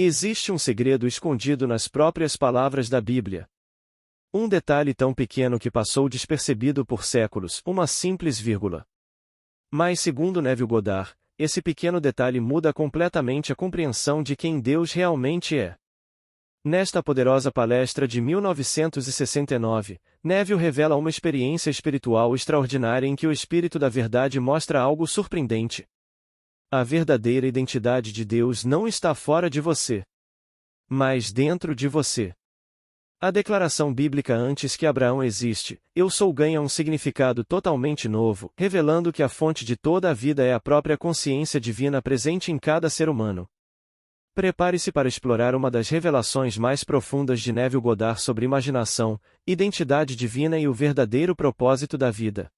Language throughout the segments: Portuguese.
Existe um segredo escondido nas próprias palavras da Bíblia. Um detalhe tão pequeno que passou despercebido por séculos, uma simples vírgula. Mas, segundo Neville Goddard, esse pequeno detalhe muda completamente a compreensão de quem Deus realmente é. Nesta poderosa palestra de 1969, Neville revela uma experiência espiritual extraordinária em que o Espírito da Verdade mostra algo surpreendente. A verdadeira identidade de Deus não está fora de você, mas dentro de você. A declaração bíblica antes que Abraão existe, eu sou ganha um significado totalmente novo, revelando que a fonte de toda a vida é a própria consciência divina presente em cada ser humano. Prepare-se para explorar uma das revelações mais profundas de Neville Goddard sobre imaginação, identidade divina e o verdadeiro propósito da vida.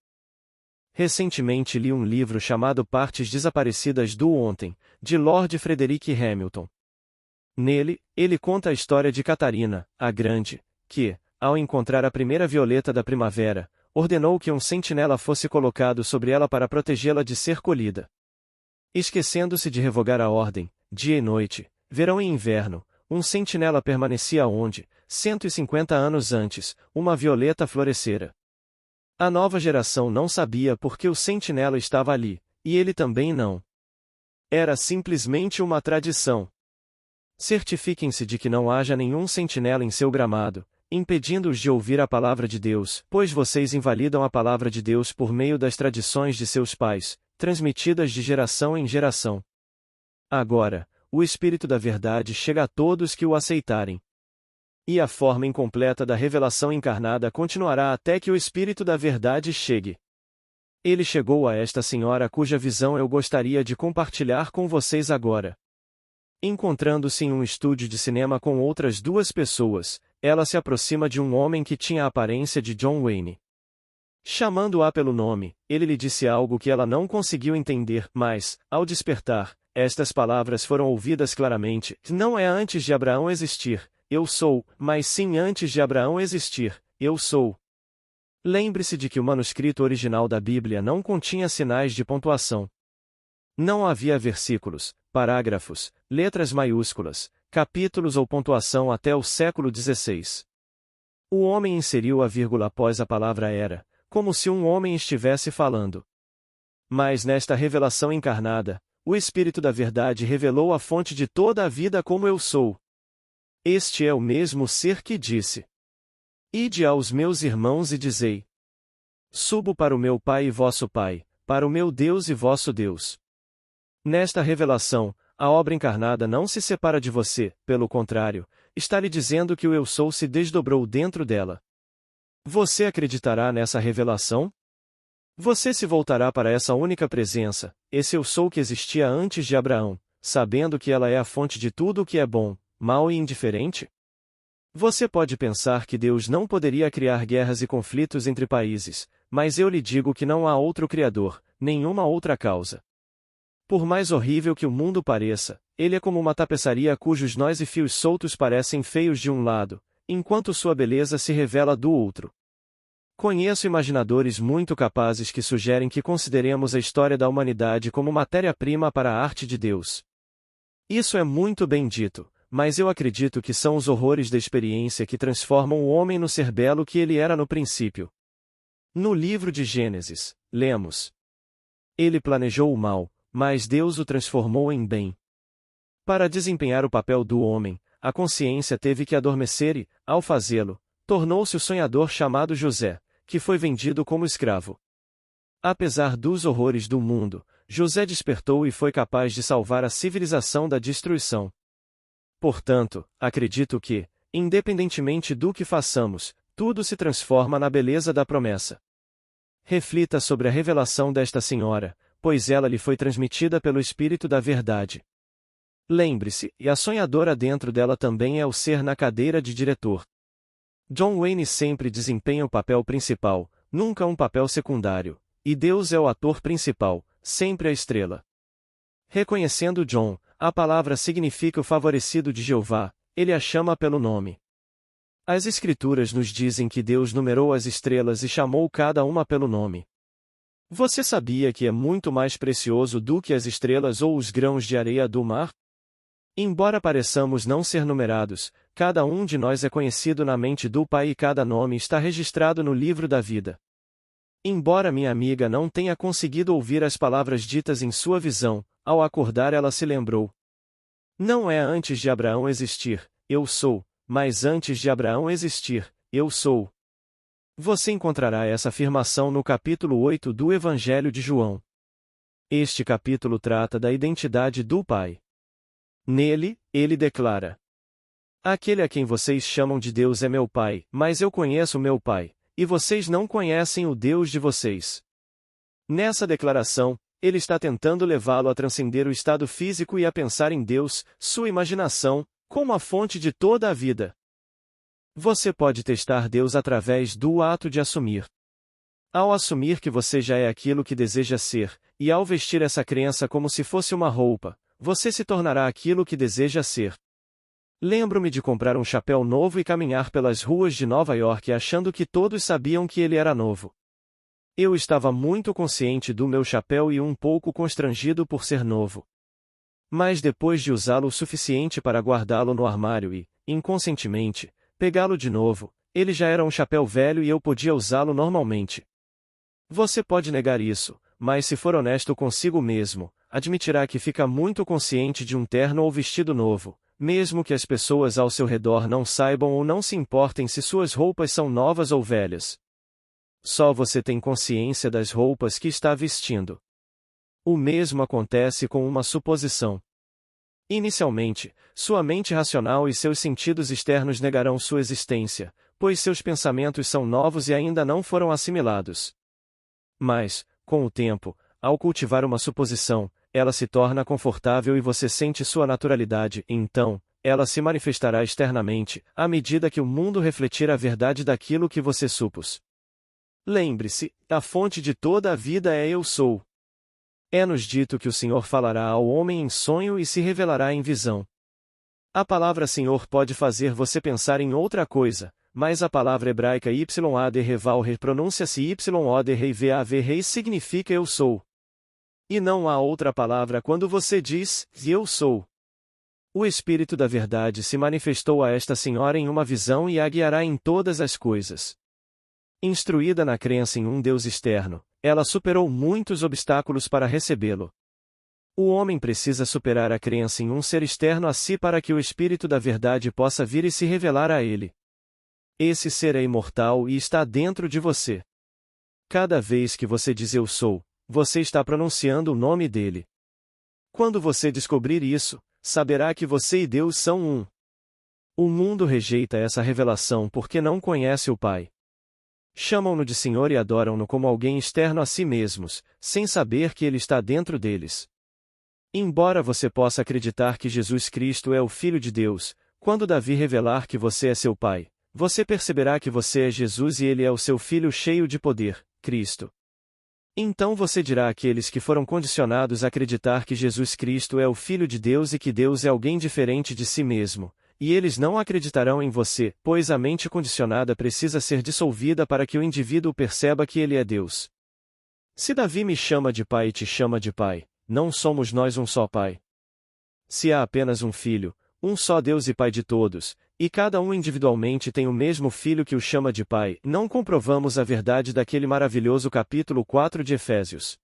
Recentemente li um livro chamado Partes Desaparecidas do Ontem, de Lord Frederick Hamilton. Nele, ele conta a história de Catarina, a Grande, que, ao encontrar a primeira violeta da primavera, ordenou que um sentinela fosse colocado sobre ela para protegê-la de ser colhida. Esquecendo-se de revogar a ordem, dia e noite, verão e inverno, um sentinela permanecia onde, 150 anos antes, uma violeta florescera. A nova geração não sabia por que o sentinela estava ali, e ele também não. Era simplesmente uma tradição. Certifiquem-se de que não haja nenhum sentinela em seu gramado, impedindo-os de ouvir a palavra de Deus, pois vocês invalidam a palavra de Deus por meio das tradições de seus pais, transmitidas de geração em geração. Agora, o Espírito da Verdade chega a todos que o aceitarem. E a forma incompleta da revelação encarnada continuará até que o Espírito da Verdade chegue. Ele chegou a esta senhora cuja visão eu gostaria de compartilhar com vocês agora. Encontrando-se em um estúdio de cinema com outras duas pessoas, ela se aproxima de um homem que tinha a aparência de John Wayne. Chamando-a pelo nome, ele lhe disse algo que ela não conseguiu entender, mas, ao despertar, estas palavras foram ouvidas claramente: não é antes de Abraão existir, eu sou, mas sim antes de Abraão existir, eu sou. Lembre-se de que o manuscrito original da Bíblia não continha sinais de pontuação. Não havia versículos, parágrafos, letras maiúsculas, capítulos ou pontuação até o século XVI. O homem inseriu a vírgula após a palavra era, como se um homem estivesse falando. Mas nesta revelação encarnada, o Espírito da Verdade revelou a fonte de toda a vida como eu sou. Este é o mesmo ser que disse: Ide aos meus irmãos e dizei: Subo para o meu Pai e vosso Pai, para o meu Deus e vosso Deus. Nesta revelação, a obra encarnada não se separa de você, pelo contrário, está lhe dizendo que o eu sou se desdobrou dentro dela. Você acreditará nessa revelação? Você se voltará para essa única presença, esse eu sou que existia antes de Abraão, sabendo que ela é a fonte de tudo o que é bom, mau e indiferente? Você pode pensar que Deus não poderia criar guerras e conflitos entre países, mas eu lhe digo que não há outro Criador, nenhuma outra causa. Por mais horrível que o mundo pareça, ele é como uma tapeçaria cujos nós e fios soltos parecem feios de um lado, enquanto sua beleza se revela do outro. Conheço imaginadores muito capazes que sugerem que consideremos a história da humanidade como matéria-prima para a arte de Deus. Isso é muito bem dito, mas eu acredito que são os horrores da experiência que transformam o homem no ser belo que ele era no princípio. No livro de Gênesis, lemos: Ele planejou o mal, mas Deus o transformou em bem. Para desempenhar o papel do homem, a consciência teve que adormecer e, ao fazê-lo, tornou-se o sonhador chamado José, que foi vendido como escravo. Apesar dos horrores do mundo, José despertou e foi capaz de salvar a civilização da destruição. Portanto, acredito que, independentemente do que façamos, tudo se transforma na beleza da promessa. Reflita sobre a revelação desta senhora, pois ela lhe foi transmitida pelo Espírito da Verdade. Lembre-se, e a sonhadora dentro dela também é o ser na cadeira de diretor. John Wayne sempre desempenha o papel principal, nunca um papel secundário, e Deus é o ator principal, sempre a estrela. Reconhecendo John, a palavra significa o favorecido de Jeová, ele a chama pelo nome. As Escrituras nos dizem que Deus numerou as estrelas e chamou cada uma pelo nome. Você sabia que é muito mais precioso do que as estrelas ou os grãos de areia do mar? Embora pareçamos não ser numerados, cada um de nós é conhecido na mente do Pai e cada nome está registrado no livro da vida. Embora minha amiga não tenha conseguido ouvir as palavras ditas em sua visão, ao acordar ela se lembrou. Não é antes de Abraão existir, eu sou, mas antes de Abraão existir, eu sou. Você encontrará essa afirmação no capítulo 8 do Evangelho de João. Este capítulo trata da identidade do Pai. Nele, ele declara: Aquele a quem vocês chamam de Deus é meu Pai, mas eu conheço meu Pai, e vocês não conhecem o Deus de vocês. Nessa declaração, ele está tentando levá-lo a transcender o estado físico e a pensar em Deus, sua imaginação, como a fonte de toda a vida. Você pode testar Deus através do ato de assumir. Ao assumir que você já é aquilo que deseja ser, e ao vestir essa crença como se fosse uma roupa, você se tornará aquilo que deseja ser. Lembro-me de comprar um chapéu novo e caminhar pelas ruas de Nova York achando que todos sabiam que ele era novo. Eu estava muito consciente do meu chapéu e um pouco constrangido por ser novo. Mas depois de usá-lo o suficiente para guardá-lo no armário e, inconscientemente, pegá-lo de novo, ele já era um chapéu velho e eu podia usá-lo normalmente. Você pode negar isso, mas se for honesto consigo mesmo, admitirá que fica muito consciente de um terno ou vestido novo, mesmo que as pessoas ao seu redor não saibam ou não se importem se suas roupas são novas ou velhas. Só você tem consciência das roupas que está vestindo. O mesmo acontece com uma suposição. Inicialmente, sua mente racional e seus sentidos externos negarão sua existência, pois seus pensamentos são novos e ainda não foram assimilados. Mas, com o tempo, ao cultivar uma suposição, ela se torna confortável e você sente sua naturalidade, e então, ela se manifestará externamente, à medida que o mundo refletir a verdade daquilo que você supôs. Lembre-se, a fonte de toda a vida é Eu Sou. É-nos dito que o Senhor falará ao homem em sonho e se revelará em visão. A palavra Senhor pode fazer você pensar em outra coisa, mas a palavra hebraica Yod-Reval pronuncia-se Yod-Rei significa Eu Sou. E não há outra palavra quando você diz, Eu Sou. O Espírito da Verdade se manifestou a esta senhora em uma visão e a guiará em todas as coisas. Instruída na crença em um Deus externo, ela superou muitos obstáculos para recebê-lo. O homem precisa superar a crença em um ser externo a si para que o Espírito da Verdade possa vir e se revelar a ele. Esse ser é imortal e está dentro de você. Cada vez que você diz Eu Sou, você está pronunciando o nome dele. Quando você descobrir isso, saberá que você e Deus são um. O mundo rejeita essa revelação porque não conhece o Pai. Chamam-no de Senhor e adoram-no como alguém externo a si mesmos, sem saber que ele está dentro deles. Embora você possa acreditar que Jesus Cristo é o Filho de Deus, quando Davi revelar que você é seu Pai, você perceberá que você é Jesus e ele é o seu Filho cheio de poder, Cristo. Então você dirá àqueles que foram condicionados a acreditar que Jesus Cristo é o Filho de Deus e que Deus é alguém diferente de si mesmo, e eles não acreditarão em você, pois a mente condicionada precisa ser dissolvida para que o indivíduo perceba que ele é Deus. Se Davi me chama de pai e te chama de pai, não somos nós um só pai? Se há apenas um filho, um só Deus e Pai de todos, e cada um individualmente tem o mesmo filho que o chama de pai, não comprovamos a verdade daquele maravilhoso capítulo 4 de Efésios.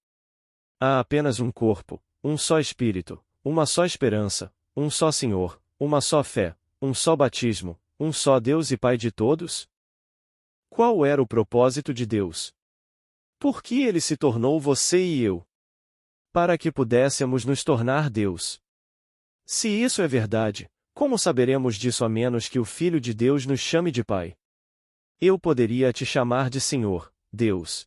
Há apenas um corpo, um só Espírito, uma só esperança, um só Senhor, uma só fé, um só batismo, um só Deus e Pai de todos? Qual era o propósito de Deus? Por que ele se tornou você e eu? Para que pudéssemos nos tornar Deus. Se isso é verdade, como saberemos disso a menos que o Filho de Deus nos chame de Pai? Eu poderia te chamar de Senhor, Deus.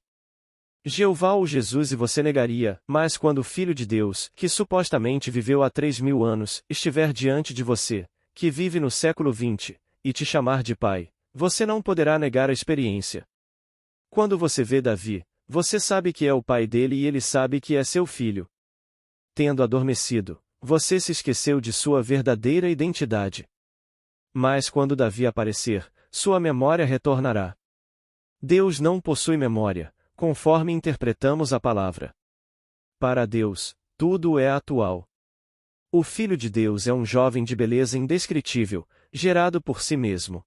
Jeová ou Jesus e você negaria, mas quando o Filho de Deus, que supostamente viveu há 3.000 anos, estiver diante de você, que vive no século 20, e te chamar de Pai, você não poderá negar a experiência. Quando você vê Davi, você sabe que é o pai dele e ele sabe que é seu filho. Tendo adormecido, você se esqueceu de sua verdadeira identidade. Mas quando Davi aparecer, sua memória retornará. Deus não possui memória, conforme interpretamos a palavra. Para Deus, tudo é atual. O Filho de Deus é um jovem de beleza indescritível, gerado por si mesmo.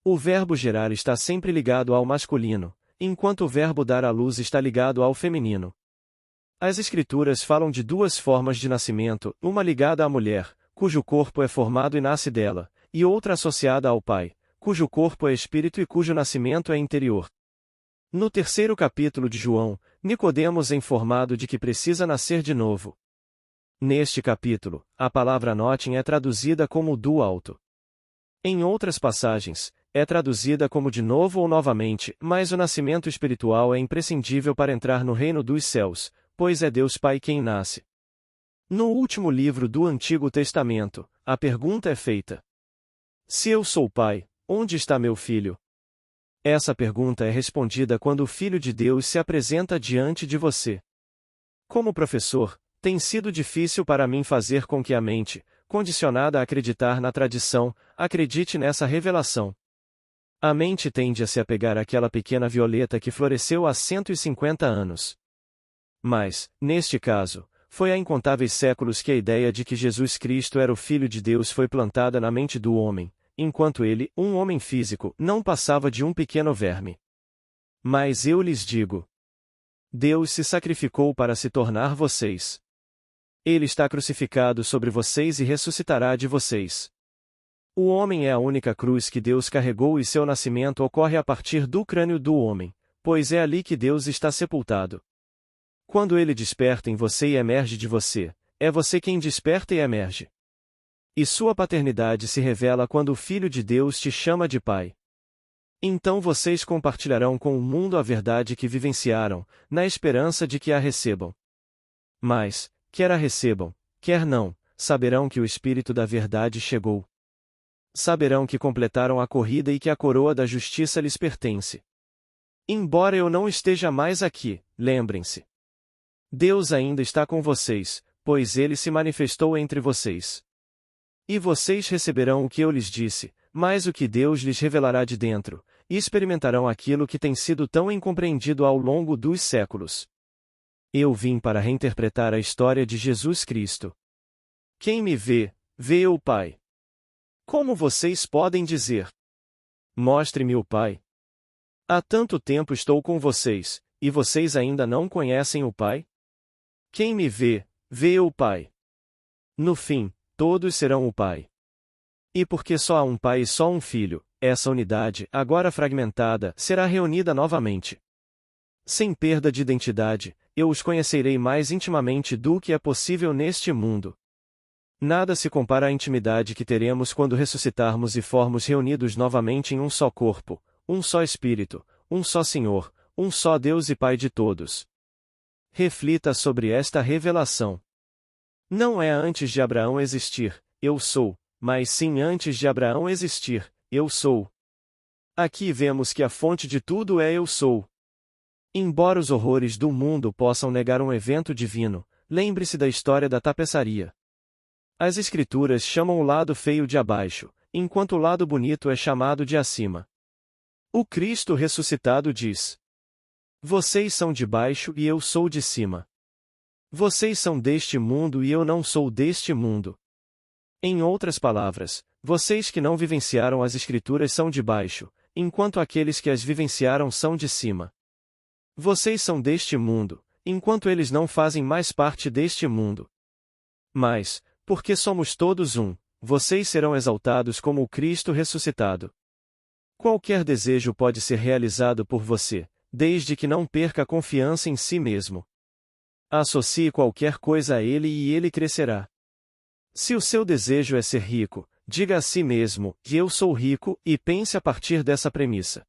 O verbo gerar está sempre ligado ao masculino, enquanto o verbo dar à luz está ligado ao feminino. As Escrituras falam de duas formas de nascimento, uma ligada à mulher, cujo corpo é formado e nasce dela, e outra associada ao pai, cujo corpo é espírito e cujo nascimento é interior. No terceiro capítulo de João, Nicodemos é informado de que precisa nascer de novo. Neste capítulo, a palavra notem é traduzida como do alto. Em outras passagens, é traduzida como de novo ou novamente, mas o nascimento espiritual é imprescindível para entrar no reino dos céus, pois é Deus Pai quem nasce. No último livro do Antigo Testamento, a pergunta é feita: se eu sou pai, onde está meu filho? Essa pergunta é respondida quando o Filho de Deus se apresenta diante de você. Como professor, tem sido difícil para mim fazer com que a mente, condicionada a acreditar na tradição, acredite nessa revelação. A mente tende a se apegar àquela pequena violeta que floresceu há 150 anos. Mas, neste caso, foi há incontáveis séculos que a ideia de que Jesus Cristo era o Filho de Deus foi plantada na mente do homem, enquanto ele, um homem físico, não passava de um pequeno verme. Mas eu lhes digo: Deus se sacrificou para se tornar vocês. Ele está crucificado sobre vocês e ressuscitará de vocês. O homem é a única cruz que Deus carregou e seu nascimento ocorre a partir do crânio do homem, pois é ali que Deus está sepultado. Quando ele desperta em você e emerge de você, é você quem desperta e emerge. E sua paternidade se revela quando o Filho de Deus te chama de Pai. Então vocês compartilharão com o mundo a verdade que vivenciaram, na esperança de que a recebam. Mas, quer a recebam, quer não, saberão que o Espírito da Verdade chegou. Saberão que completaram a corrida e que a coroa da justiça lhes pertence. Embora eu não esteja mais aqui, lembrem-se. Deus ainda está com vocês, pois ele se manifestou entre vocês. E vocês receberão o que eu lhes disse, mas o que Deus lhes revelará de dentro, e experimentarão aquilo que tem sido tão incompreendido ao longo dos séculos. Eu vim para reinterpretar a história de Jesus Cristo. Quem me vê, vê o Pai. Como vocês podem dizer: mostre-me o Pai? Há tanto tempo estou com vocês, e vocês ainda não conhecem o Pai? Quem me vê, vê o Pai. No fim, todos serão o Pai. E porque só há um Pai e só um Filho, essa unidade, agora fragmentada, será reunida novamente. Sem perda de identidade, eu os conhecerei mais intimamente do que é possível neste mundo. Nada se compara à intimidade que teremos quando ressuscitarmos e formos reunidos novamente em um só corpo, um só Espírito, um só Senhor, um só Deus e Pai de todos. Reflita sobre esta revelação. Não é antes de Abraão existir, eu sou, mas sim antes de Abraão existir, eu sou. Aqui vemos que a fonte de tudo é eu sou. Embora os horrores do mundo possam negar um evento divino, lembre-se da história da tapeçaria. As Escrituras chamam o lado feio de abaixo, enquanto o lado bonito é chamado de acima. O Cristo ressuscitado diz: vocês são de baixo e eu sou de cima. Vocês são deste mundo e eu não sou deste mundo. Em outras palavras, vocês que não vivenciaram as Escrituras são de baixo, enquanto aqueles que as vivenciaram são de cima. Vocês são deste mundo, enquanto eles não fazem mais parte deste mundo. Mas, porque somos todos um, vocês serão exaltados como o Cristo ressuscitado. Qualquer desejo pode ser realizado por você, desde que não perca a confiança em si mesmo. Associe qualquer coisa a ele e ele crescerá. Se o seu desejo é ser rico, diga a si mesmo, que eu sou rico, e pense a partir dessa premissa.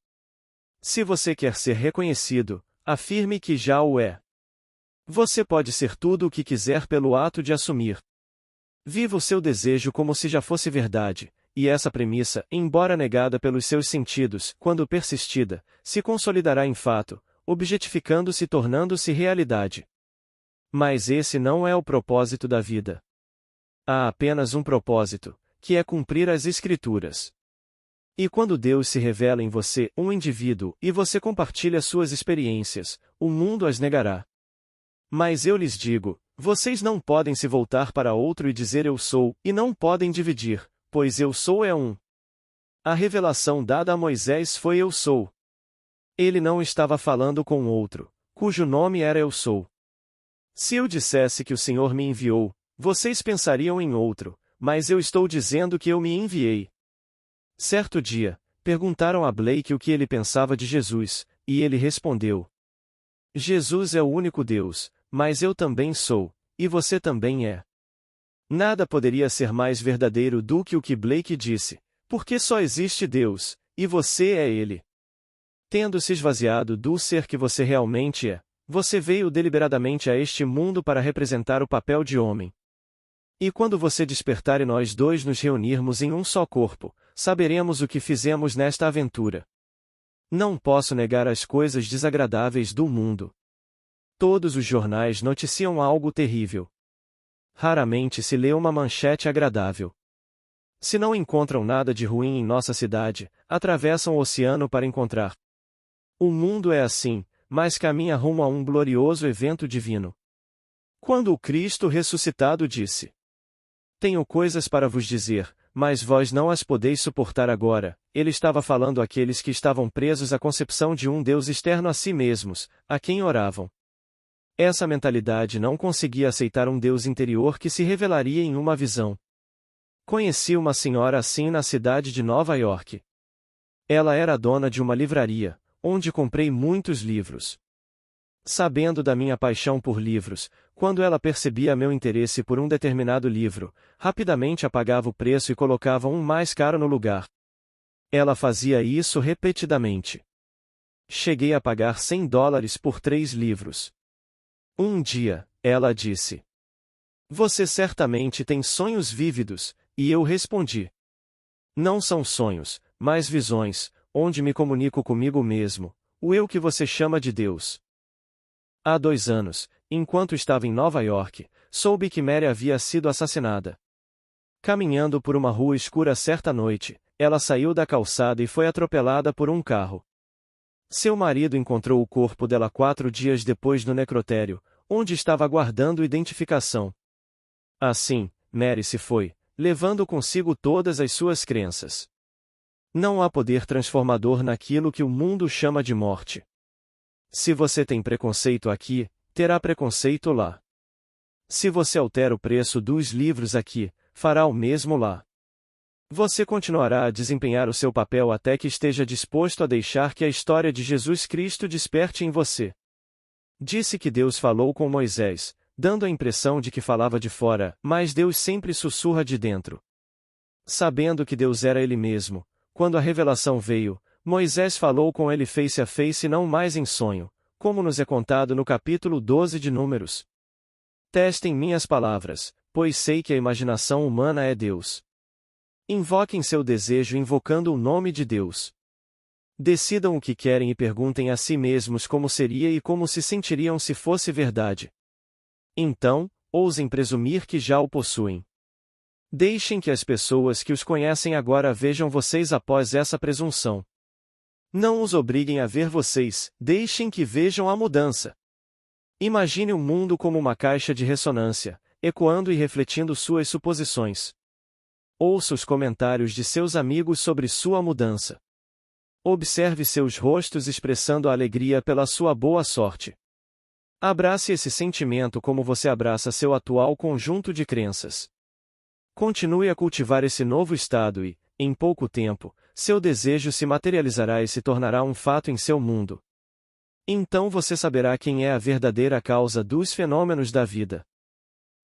Se você quer ser reconhecido, afirme que já o é. Você pode ser tudo o que quiser pelo ato de assumir. Viva o seu desejo como se já fosse verdade, e essa premissa, embora negada pelos seus sentidos, quando persistida, se consolidará em fato, objetificando-se e tornando-se realidade. Mas esse não é o propósito da vida. Há apenas um propósito, que é cumprir as Escrituras. E quando Deus se revela em você, um indivíduo, e você compartilha suas experiências, o mundo as negará. Mas eu lhes digo, Vocês não podem se voltar para outro e dizer eu sou, e não podem dividir, pois eu sou é um. A revelação dada a Moisés foi eu sou. Ele não estava falando com outro, cujo nome era eu sou. Se eu dissesse que o Senhor me enviou, vocês pensariam em outro, mas eu estou dizendo que eu me enviei. Certo dia, perguntaram a Blake o que ele pensava de Jesus, e ele respondeu: Jesus é o único Deus, mas eu também sou, e você também é. Nada poderia ser mais verdadeiro do que o que Blake disse, porque só existe Deus, e você é Ele. Tendo se esvaziado do ser que você realmente é, você veio deliberadamente a este mundo para representar o papel de homem. E quando você despertar e nós dois nos reunirmos em um só corpo, saberemos o que fizemos nesta aventura. Não posso negar as coisas desagradáveis do mundo. Todos os jornais noticiam algo terrível. Raramente se lê uma manchete agradável. Se não encontram nada de ruim em nossa cidade, atravessam o oceano para encontrar. O mundo é assim, mas caminha rumo a um glorioso evento divino. Quando o Cristo ressuscitado disse: Tenho coisas para vos dizer, mas vós não as podeis suportar agora, ele estava falando àqueles que estavam presos à concepção de um Deus externo a si mesmos, a quem oravam. Essa mentalidade não conseguia aceitar um Deus interior que se revelaria em uma visão. Conheci uma senhora assim na cidade de Nova York. Ela era dona de uma livraria, onde comprei muitos livros. Sabendo da minha paixão por livros, quando ela percebia meu interesse por um determinado livro, rapidamente apagava o preço e colocava um mais caro no lugar. Ela fazia isso repetidamente. Cheguei a pagar $100 por 3 livros. Um dia, ela disse: Você certamente tem sonhos vívidos, e eu respondi: Não são sonhos, mas visões, onde me comunico comigo mesmo, o eu que você chama de Deus. Há 2 anos, enquanto estava em Nova York, soube que Mary havia sido assassinada. Caminhando por uma rua escura certa noite, ela saiu da calçada e foi atropelada por um carro. Seu marido encontrou o corpo dela 4 dias depois no necrotério, onde estava aguardando identificação. Assim, Mary se foi, levando consigo todas as suas crenças. Não há poder transformador naquilo que o mundo chama de morte. Se você tem preconceito aqui, terá preconceito lá. Se você altera o preço dos livros aqui, fará o mesmo lá. Você continuará a desempenhar o seu papel até que esteja disposto a deixar que a história de Jesus Cristo desperte em você. Disse que Deus falou com Moisés, dando a impressão de que falava de fora, mas Deus sempre sussurra de dentro. Sabendo que Deus era Ele mesmo, quando a revelação veio, Moisés falou com ele face a face e não mais em sonho, como nos é contado no capítulo 12 de Números. Testem minhas palavras, pois sei que a imaginação humana é Deus. Invoquem seu desejo invocando o nome de Deus. Decidam o que querem e perguntem a si mesmos como seria e como se sentiriam se fosse verdade. Então, ousem presumir que já o possuem. Deixem que as pessoas que os conhecem agora vejam vocês após essa presunção. Não os obriguem a ver vocês, deixem que vejam a mudança. Imagine o mundo como uma caixa de ressonância, ecoando e refletindo suas suposições. Ouça os comentários de seus amigos sobre sua mudança. Observe seus rostos expressando a alegria pela sua boa sorte. Abrace esse sentimento como você abraça seu atual conjunto de crenças. Continue a cultivar esse novo estado e, em pouco tempo, seu desejo se materializará e se tornará um fato em seu mundo. Então você saberá quem é a verdadeira causa dos fenômenos da vida.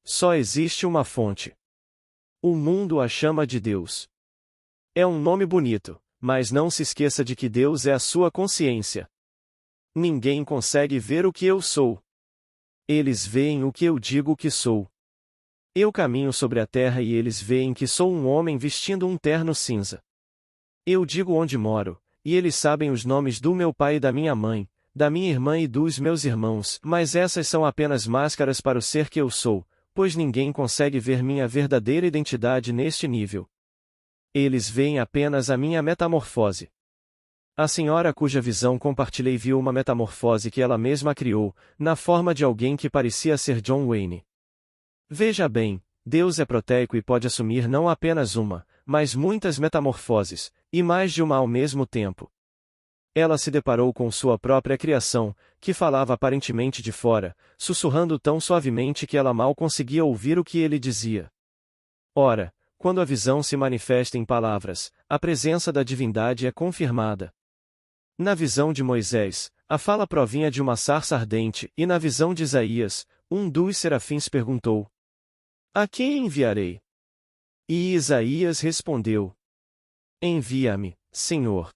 Só existe uma fonte. O mundo a chama de Deus. É um nome bonito, mas não se esqueça de que Deus é a sua consciência. Ninguém consegue ver o que eu sou. Eles veem o que eu digo que sou. Eu caminho sobre a terra e eles veem que sou um homem vestindo um terno cinza. Eu digo onde moro, e eles sabem os nomes do meu pai e da minha mãe, da minha irmã e dos meus irmãos, mas essas são apenas máscaras para o ser que eu sou, pois ninguém consegue ver minha verdadeira identidade neste nível. Eles veem apenas a minha metamorfose. A senhora cuja visão compartilhei viu uma metamorfose que ela mesma criou, na forma de alguém que parecia ser John Wayne. Veja bem, Deus é proteico e pode assumir não apenas uma, mas muitas metamorfoses, e mais de uma ao mesmo tempo. Ela se deparou com sua própria criação, que falava aparentemente de fora, sussurrando tão suavemente que ela mal conseguia ouvir o que ele dizia. Ora, quando a visão se manifesta em palavras, a presença da divindade é confirmada. Na visão de Moisés, a fala provinha de uma sarça ardente, e na visão de Isaías, um dos serafins perguntou: A quem enviarei? E Isaías respondeu: Envia-me, Senhor.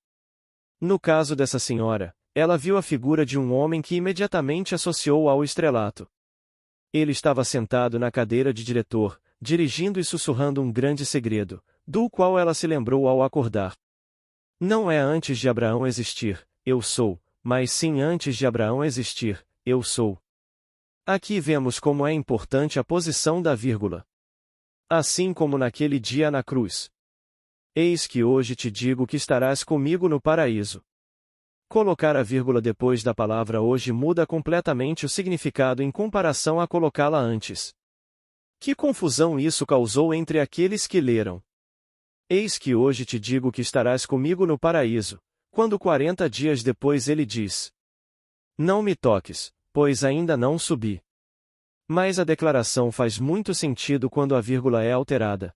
No caso dessa senhora, ela viu a figura de um homem que imediatamente associou ao estrelato. Ele estava sentado na cadeira de diretor, dirigindo e sussurrando um grande segredo, do qual ela se lembrou ao acordar. Não é antes de Abraão existir, eu sou, mas sim antes de Abraão existir, eu sou. Aqui vemos como é importante a posição da vírgula. Assim como naquele dia na cruz. Eis que hoje te digo que estarás comigo no paraíso. Colocar a vírgula depois da palavra hoje muda completamente o significado em comparação a colocá-la antes. Que confusão isso causou entre aqueles que leram. Eis que hoje te digo que estarás comigo no paraíso, quando 40 dias depois ele diz: Não me toques, pois ainda não subi. Mas a declaração faz muito sentido quando a vírgula é alterada.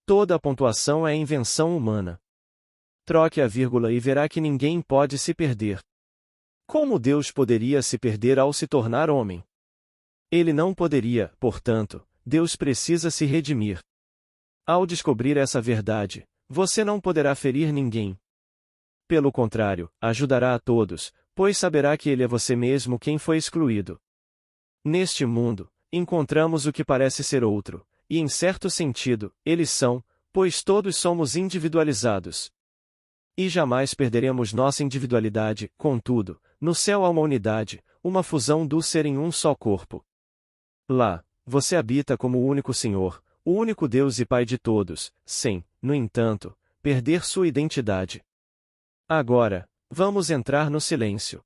Toda a pontuação é invenção humana. Troque a vírgula e verá que ninguém pode se perder. Como Deus poderia se perder ao se tornar homem? Ele não poderia, portanto, Deus precisa se redimir. Ao descobrir essa verdade, você não poderá ferir ninguém. Pelo contrário, ajudará a todos, pois saberá que ele é você mesmo quem foi excluído. Neste mundo, encontramos o que parece ser outro, e em certo sentido, eles são, pois todos somos individualizados. E jamais perderemos nossa individualidade, contudo, no céu há uma unidade, uma fusão do ser em um só corpo. Lá, você habita como o único Senhor, o único Deus e Pai de todos, sem, no entanto, perder sua identidade. Agora, vamos entrar no silêncio.